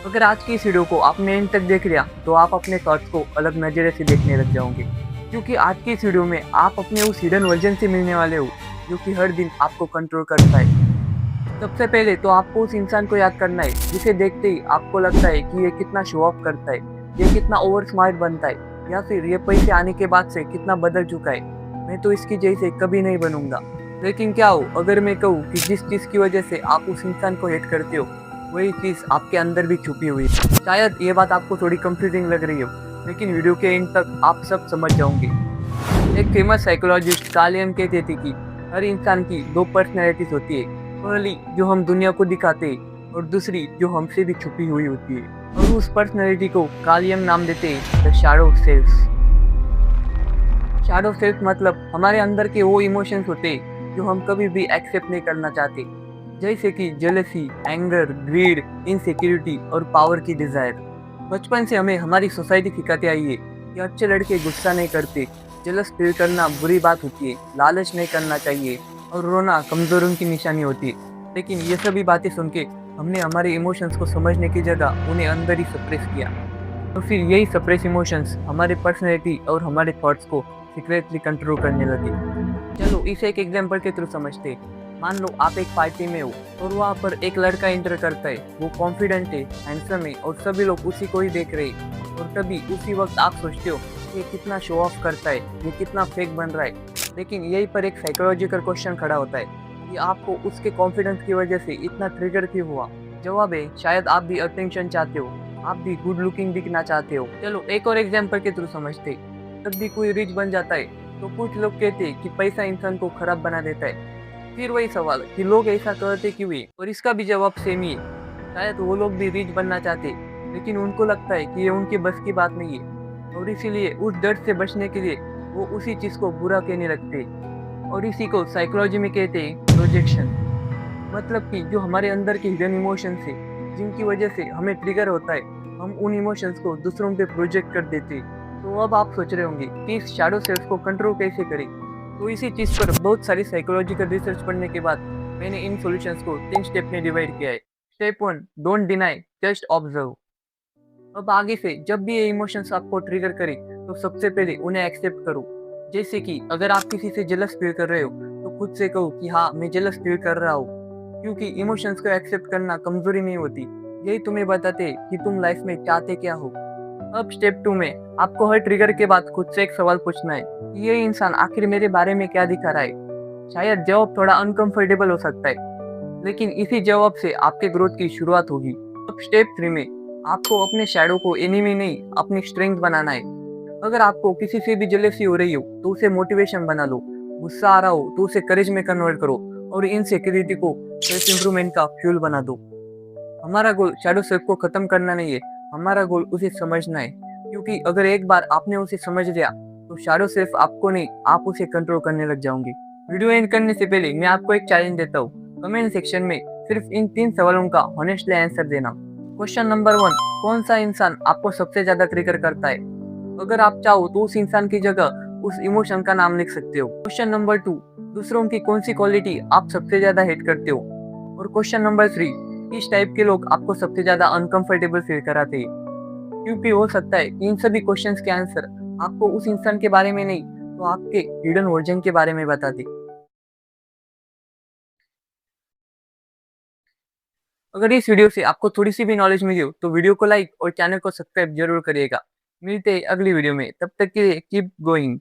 अगर आज की इस वीडियो को आपने एंड तक देख लिया तो आप अपने थॉट्स को अलग नज़रिए से देखने लग जाओगे, क्योंकि आज की इस वीडियो में आप अपने उस हिडन वर्जन से मिलने वाले हो जो कि हर दिन आपको कंट्रोल करता है। सबसे पहले तो आपको उस इंसान को याद करना है जिसे देखते ही आपको लगता है कि ये कितना शो ऑफ करता है, ये कितना ओवर स्मार्ट बनता है, या फिर ये पैसे आने के बाद से कितना बदल चुका है। मैं तो इसकी जैसे कभी नहीं बनूंगा। लेकिन क्या हो अगर मैं कहूँ कि जिस चीज़ की वजह से आप उस इंसान को हेट करते हो वही चीज़ आपके अंदर भी छुपी हुई है। शायद ये बात आपको थोड़ी कंफ्यूजिंग लग रही हो, लेकिन वीडियो के एंड तक आप सब समझ जाओगे। एक फेमस साइकोलॉजिस्ट कार्ल यंग कहते थे कि हर इंसान की दो पर्सनैलिटीज होती है, पहली जो हम दुनिया को दिखाते हैं और दूसरी जो हमसे भी छुपी हुई होती है। और उस पर्सनैलिटी को कार्ल यंग नाम देते हैं the shadow self. Shadow self मतलब हमारे अंदर के वो इमोशंस होते हैं जो हम कभी भी एक्सेप्ट नहीं करना चाहते, जैसे कि जेलसी, एंगर, ग्रीड, इनसिक्योरिटी और पावर की डिजायर। बचपन से हमें हमारी सोसाइटी सिखाती आई है कि अच्छे लड़के गुस्सा नहीं करते, जेलस फील करना बुरी बात होती है, लालच नहीं करना चाहिए और रोना कमजोरों की निशानी होती है। लेकिन ये सभी बातें सुन के हमने हमारे इमोशंस को समझने की जगह उन्हें अंदर ही सप्रेस किया। तो फिर यही सप्रेस इमोशंस हमारे पर्सनैलिटी और हमारे थॉट्स को सीक्रेटली कंट्रोल करने लगे। चलो इसे एक एग्जांपल के थ्रू समझते हैं। मान लो आप एक पार्टी में हो और वहाँ पर एक लड़का एंटर करता है। वो कॉन्फिडेंट है, हैंडसम है और सभी लोग उसी को ही देख रहे हैं। और तभी उसी वक्त आप सोचते हो ये कितना शो ऑफ करता है, ये कितना फेक बन रहा है। लेकिन यहीं पर एक साइकोलॉजिकल क्वेश्चन खड़ा होता है कि आपको उसके कॉन्फिडेंस की वजह से इतना ट्रिगर क्यों हुआ। जवाब है शायद आप भी अटेंशन चाहते हो, आप भी गुड लुकिंग दिखना चाहते हो। चलो एक और एग्जांपल के थ्रू समझते हैं। जब भी कोई रिच बन जाता है तो कुछ लोग कहते हैं कि पैसा इंसान को खराब बना देता है। फिर वही सवाल कि लोग ऐसा करते क्यों है, और इसका भी जवाब सेम ही है। शायद वो लोग भी रिच बनना चाहते हैं, लेकिन उनको लगता है कि ये उनके बस की बात नहीं है, और इसीलिए उस डर से बचने के लिए वो उसी चीज को बुरा कहने लगते हैं। और इसी को साइकोलॉजी में कहते हैं प्रोजेक्शन। मतलब कि जो हमारे अंदर के हिडन इमोशंस है जिनकी वजह से हमें ट्रिगर होता है, हम उन इमोशंस को दूसरों पे प्रोजेक्ट कर देते हैं। तो अब आप सोच रहे होंगे कि इस शैडो सेल्फ को कंट्रोल कैसे करें। तो इसी चीज पर बहुत सारी साइकोलॉजिकल रिसर्च पढ़ने के बाद मैंने इन सॉल्यूशंस को 3 स्टेप में डिवाइड किया है। Step 1, don't deny, just observe. अब आगे से जब भी ये इमोशंस आपको ट्रिगर करे तो सबसे पहले उन्हें एक्सेप्ट करो। जैसे कि अगर आप किसी से जेलस फील कर रहे हो तो खुद से कहो कि हाँ मैं जेलस फील कर रहा हूँ, क्योंकि इमोशंस को एक्सेप्ट करना कमजोरी नहीं होती, यही तुम्हें बताते हैं कि तुम लाइफ में चाहते क्या हो। अब स्टेप 2 में आपको हर ट्रिगर के बाद खुद से एक सवाल पूछना है कि ये इंसान आखिर मेरे बारे में क्या दिखा रहा है। शायद जवाब थोड़ा अनकंफर्टेबल हो सकता है, लेकिन इसी जवाब से आपके ग्रोथ की शुरुआत होगी। अब स्टेप 3 में आपको अपने शैडो को एनिमी नहीं अपनी स्ट्रेंथ बनाना है। अगर आपको किसी से भी जेलसी हो रही हो तो उसे मोटिवेशन बना लो, गुस्सा आ रहा हो तो उसे करेज में कन्वर्ट करो, और इनसिक्योरिटी को सेल्फ इंप्रूवमेंट का फ्यूल बना दो। हमारा गोल शैडो सेल्फ को खत्म करना नहीं है, हमारा गोल उसे समझना है, क्योंकि अगर एक बार आपने उसे समझ लिया तो शैडो सेल्फ आपको नहीं आप उसे कंट्रोल करने लग जाओगे। वीडियो एंड करने से पहले मैं आपको एक चैलेंज देता हूँ। कमेंट सेक्शन में सिर्फ इन 3 सवालों का ऑनेस्टली आंसर देना। क्वेश्चन नंबर 1, कौन सा इंसान आपको सबसे ज्यादा ट्रिगर करता है। अगर आप चाहो तो उस इंसान की जगह उस इमोशन का नाम लिख सकते हो। क्वेश्चन नंबर 2, दूसरों की कौन सी क्वालिटी आप सबसे ज्यादा हेट करते हो। और क्वेश्चन नंबर 3, किस टाइप के लोग आपको सबसे ज्यादा अनकंफर्टेबल फील कराते हैं। क्योंकि हो सकता है कि इन सभी क्वेश्चंस के आंसर आपको उस इंसान के बारे में नहीं तो आपके हिडन वर्जन के बारे में बता दे। अगर इस वीडियो से आपको थोड़ी सी भी नॉलेज मिली हो तो वीडियो को लाइक और चैनल को सब्सक्राइब जरूर करिएगा। मिलते हैं अगली वीडियो में, तब तक के लिए कीप गोइंग।